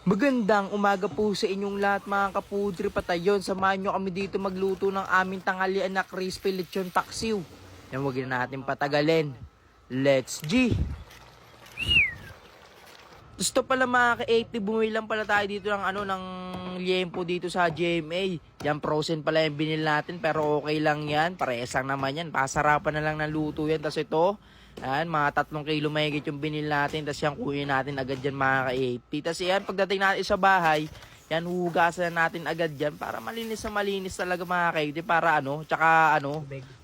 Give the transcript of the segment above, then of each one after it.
Magandang umaga po sa inyong lahat mga kapudri patayon. Samahan nyo kami dito magluto ng aming tanghalian na crispy lechon paksiw. Yan, huwag na natin patagalin. Let's G! Gusto pala mga ka-80, bumili lang pala tayo dito ng liempo dito sa GMA. Yan, frozen pala yung binili natin pero okay lang yan. Parehas lang naman yan. Pasarapan na lang ng luto yan. Tapos ito, yan, mga 3 kilo mahigit yung binili natin. Tapos yan, kunin natin agad yan mga ka-80. Tapos yan, pagdating natin sa bahay, yan, hugasan na natin agad yan para malinis na malinis talaga mga ka-80. Para tsaka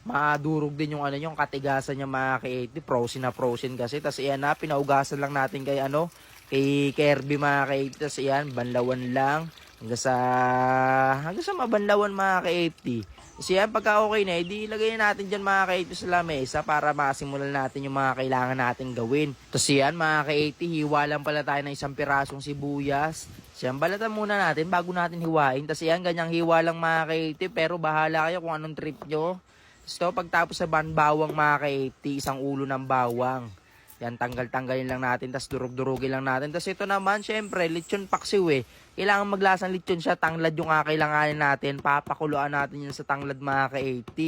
madurog din yung katigasan niya mga ka-80. Frozen na frozen kasi. Tapos yan na, pinaugasan lang natin kay Kirby mga ka-80. Tapos yan, banlawan lang. Hanggang sa mabanlawan mga ka-80. Kasi yan, pagka okay na, edi ilagay natin dyan mga ka-80 sa lamesa para masimulan natin yung mga kailangan natin gawin. Tapos yan mga ka-80, hiwa lang pala tayo ng 1 pirasong sibuyas. So yan, balatan muna natin bago natin hiwain. Tapos yan, ganyang hiwa lang mga ka-80, pero bahala kayo kung anong trip nyo. So pagtapos sa bawang mga ka-80, 1 ulo ng bawang. Yan, tanggal-tanggalin lang natin, tapos durug-durugin lang natin. Tapos ito naman, syempre, lechon paksiw Kailangan maglasang lechon siya, tanglad yung kakailanganin natin. Papakuluan natin yun sa tanglad mga ka-80.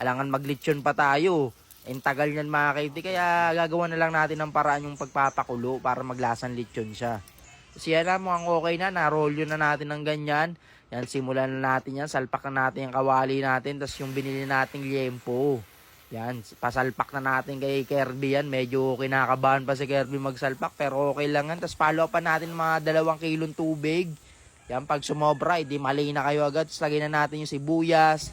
Alangan maglechon pa tayo. Tagal yan mga ka-80, kaya gagawa na lang natin ng paraan yung pagpapakulo para maglasang lechon siya. Kasi yan na, mukhang okay na, narolyo na natin ng ganyan. Yan, simulan na natin yan, salpak na natin yung kawali natin, tapos yung binili nating liempo. Yan, pasalpak na natin kay Kirby yan. Medyo kinakabahan pa si Kirby magsalpak pero okay lang yan. Tapos follow up pa natin mga 2 kilong tubig. Yan, pag sumobra, edi mali na kayo agad. Tapos lagyan na natin yung sibuyas.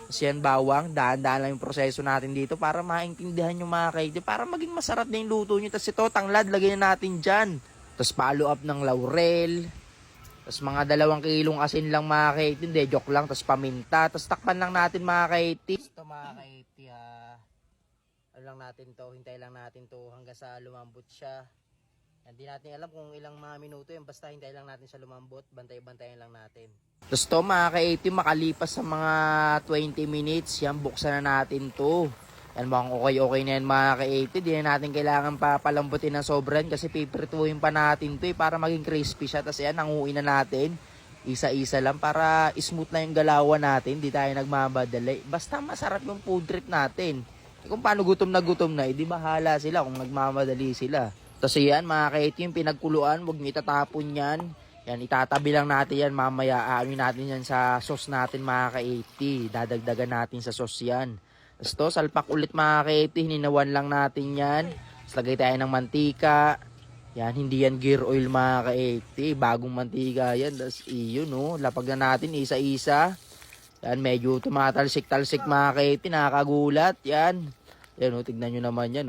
Tapos yan, bawang. Daan-daan lang yung proseso natin dito para maintindihan yung mga kaide. Para maging masarap na yung luto nyo. Tapos ito, tanglad, lagyan na natin dyan. Tapos follow up ng laurel. Tapos mga 2 kilong asin lang mga ka-80. Hindi, joke lang. Tapos paminta. Tapos takpan lang natin mga ka-80. Ito mga ka-80 lang natin to. Hintay lang natin to hanggang sa lumambot siya. Hindi natin alam kung ilang mga minuto yan. Basta hintay lang natin sa lumambot. Bantay-bantayan lang natin. Tapos to mga ka-80, makalipas sa mga 20 minutes. Yan, buksan na natin to. Yan, mukhang okay na yan mga ka-80. Di na natin kailangan papalambutin ng sobran kasi piprituhin pa natin to para maging crispy siya. Tapos yan, nanguin na natin. Isa-isa lang para smooth na yung galawan natin. Di tayo nagmamadali. Basta masarap yung food trip natin. Kung paano gutom na, di bahala sila kung nagmamadali sila. Tapos yan, mga ka-80, yung pinagkuluan, huwag nyo itatapon yan. Yan, itatabi lang natin yan mamaya. Aamin natin yan sa sauce natin mga ka-80. Dadagdagan natin sa sauce yan. Tapos to, salpak ulit mga ka-80, hininawan lang natin yan. Tapos lagay tayo ng mantika. Yan, hindi yan gear oil mga ka-80. Bagong mantika yan. Tapos iyon, lapag na natin isa-isa. Yan, medyo tumatalsik-talsik mga ka-80, nakakagulat. Yan, tignan nyo naman yan,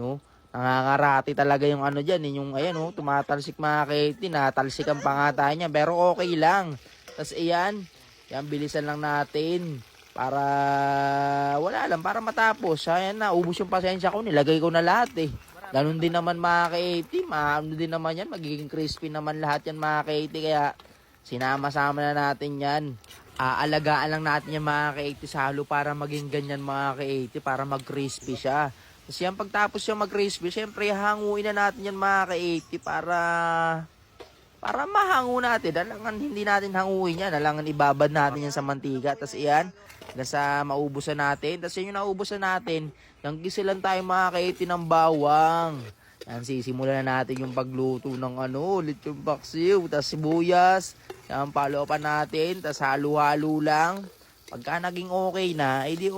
Nangangarati talaga yung dyan, yung tumatalsik mga ka-80, natalsikan pa nga tayo niya, pero okay lang. Tapos yan, bilisan lang natin para wala lang, para matapos. Ayan na, ubos yung pasensya ko, nilagay ko na lahat Ganun din naman mga ka-80, din naman yan, magiging crispy naman lahat yan mga ka-80, kaya sinama-sama na natin yan. Aalagaan lang natin yung mga ka-80 sa halo para maging ganyan mga ka-80, para mag-crispy siya. Kasi yan, pagtapos siya mag-crispy, syempre hanguin na natin yan mga ka-80 para mahango natin. Dalangan hindi natin hanguin yan, dalangan ibabad natin yan sa mantika. Tapos yan, nasa maubusan natin. Tapos yun yung naubusan natin, yung gisilan tayo mga ka-80 ng bawang. Yan, sisimulan na natin yung pagluto ng lechon paksiw, tapos sibuyas. Yan, follow pa natin, tapos halo-halo lang. Pagka naging okay na, edi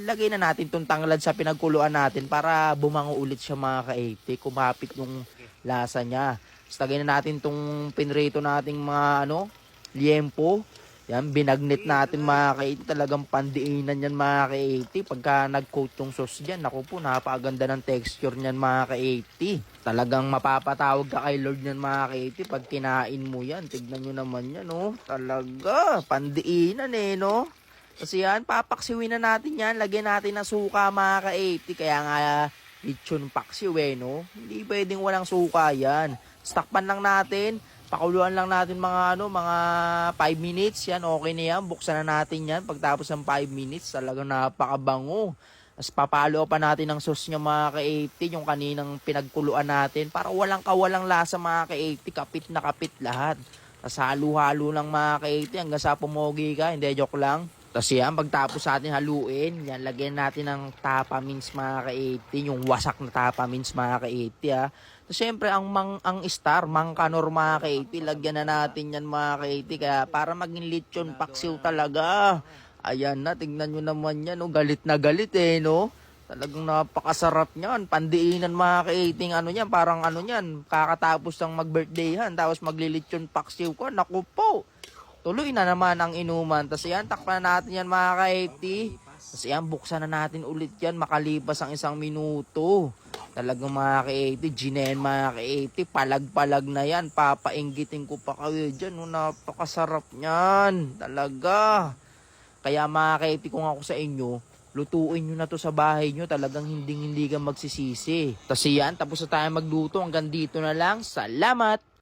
lagay na natin itong tanglad sa pinagkuluan natin para bumango ulit siya mga ka-80, kumapit yung lasa niya. Tapos lagay na natin itong pinrito nating mga liempo. Yan, binagnit natin mga ka-80, talagang pandiinan yan mga ka-80. Pagka nag-coat yung sauce dyan, naku po, napakaganda ng texture niyan mga ka-80. Talagang mapapatawag ka kay Lord niyan mga ka-80 pag kinain mo yan. Tignan nyo naman yan, Talaga, pandiinan Kasi yan, papaksiwin na natin yan. Lagyan natin ng suka mga ka-80. Kaya nga, lechon paksiw Hindi pwedeng walang suka yan. Stakpan lang natin. Pakuluan lang natin mga 5 minutes. Yan, okay na yan. Buksan na natin yan. Pagtapos ng 5 minutes, talagang napakabango. Tapos papalo pa natin ng sauce niya mga ka-80, yung kaninang pinagkuluan natin. Para walang kawalang lasa mga ka-80, kapit na kapit lahat. Tapos halo-halo lang mga ka-80 hanggang sa pumogi ka, hindi joke lang. Tapos yan, pagtapos natin haluin, yan, lagyan natin ng tapa mince mga ka-80, yung wasak na tapa mince mga ka-80 ha. Tapos syempre, ang star, mangkanor mga ka-80, lagyan na natin yan mga ka-80, kaya para maging lechon paksiw talaga. Ayan na, tignan nyo naman yan, no? Galit na galit no? Talagang napakasarap niyan. Pandiinan mga ka-80, ano yan, parang ano yan, kakatapos ng mag-birthdayhan, tapos maglilitsyon paksiw ko, naku po. Tuloy na naman ang inuman. Tapos yan, takpan na natin yan mga ka-80. Tapos yan, buksan na natin ulit yan, makalipas ang 1 minuto. Talagang mga ka-80, ginen mga ka-80, palag-palag na yan, papainggitin ko pa kayo dyan, no? Napakasarap niyan, talaga. Kaya mga ka-80, kung ako sa inyo, lutuin nyo na to sa bahay nyo. Talagang hindi ka magsisisi. Tapos yan, tapos na tayo magluto. Hanggang dito na lang. Salamat!